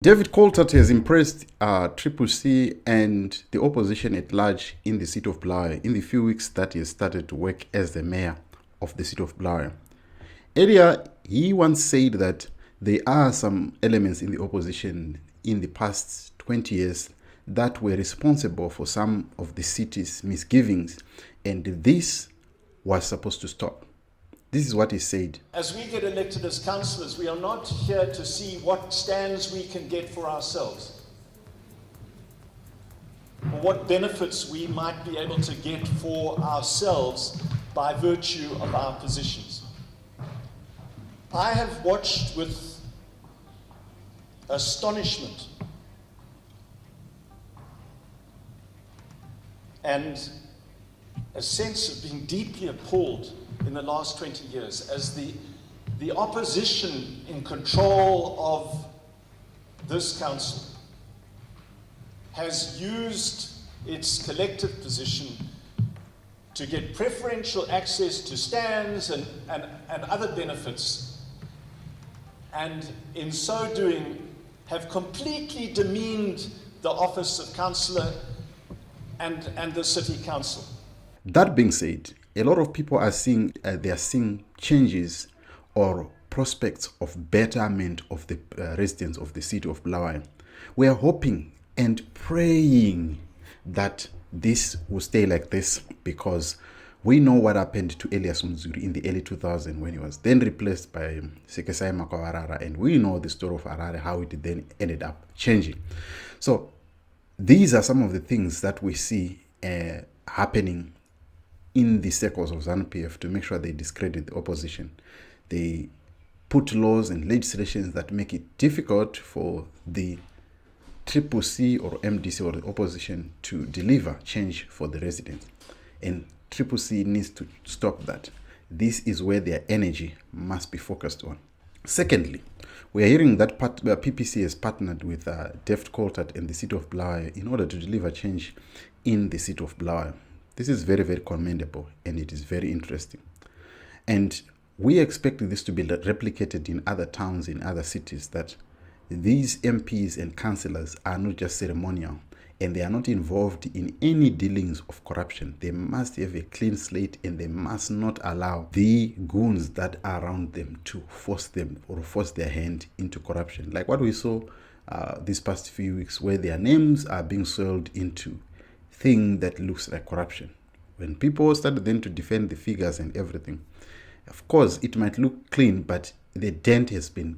David Coltart has impressed CCC and the opposition at large in the city of Bulawayo in the few weeks that he has started to work as the mayor of the city of Bulawayo. Earlier, he once said that there are some elements in the opposition in the past 20 years that were responsible for some of the city's misgivings, and this was supposed to stop. This is what he said. As we get elected as councillors, we are not here to see what stands we can get for ourselves, or what benefits we might be able to get for ourselves by virtue of our positions. I have watched with astonishment and a sense of being deeply appalled in the last 20 years as the opposition in control of this council has used its collective position to get preferential access to stands and other benefits, and in so doing have completely demeaned the office of councillor and the city council. That being said, a lot of people are seeing changes or prospects of betterment of the residents of the city of Bulawayo. We are hoping and praying that this will stay like this, because we know what happened to Elias Mzuri in the early 2000s when he was then replaced by Sekesai Makawarara, and we know the story of Harare, how it then ended up changing. So these are some of the things that we see happening in the circles of ZANU-PF to make sure they discredit the opposition. They put laws and legislations that make it difficult for the CCC or MDC or the opposition to deliver change for the residents. And CCC needs to stop that. This is where their energy must be focused on. Secondly, we are hearing that PPC has partnered with David Coltart and the city of Bulawayo in order to deliver change in the city of Bulawayo. This is very, very commendable, and it is very interesting. And we expect this to be replicated in other towns, in other cities, that these MPs and councillors are not just ceremonial, and they are not involved in any dealings of corruption. They must have a clean slate, and they must not allow the goons that are around them to force them or force their hand into corruption. Like what we saw these past few weeks, where their names are being sold into thing that looks like corruption. When people started then to defend the figures and everything, of course it might look clean, but the dent has been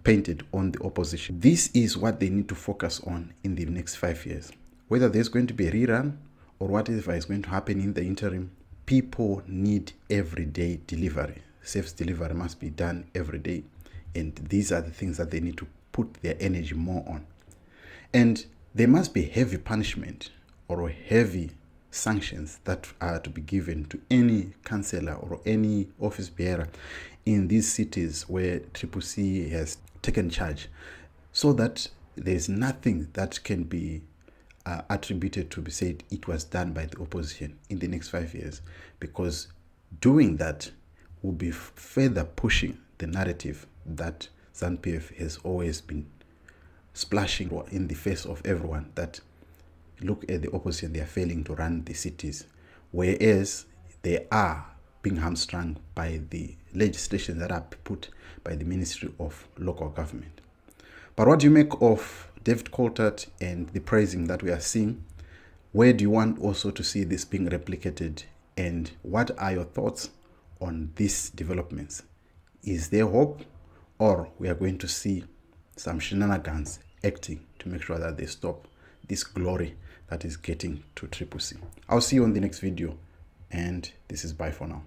painted on the opposition. This is what they need to focus on in the next 5 years. Whether there's going to be a rerun or whatever is going to happen in the interim, people need everyday delivery. Safe delivery must be done every day, and these are the things that they need to put their energy more on. And there must be heavy punishment or heavy sanctions that are to be given to any councillor or any office bearer in these cities where CCC has taken charge, so that there's nothing that can be attributed to be said it was done by the opposition in the next 5 years, because doing that will be further pushing the narrative that ZANU-PF has always been splashing in the face of everyone, that look at the opposition, they are failing to run the cities, whereas they are being hamstrung by the legislation that are put by the Ministry of Local Government. But what do you make of David Coltart and the praising that we are seeing? Where do you want also to see this being replicated? And what are your thoughts on these developments? Is there hope, or we are going to see some shenanigans acting to make sure that they stop this glory that is getting to CCC? I'll see you on the next video, and this is bye for now.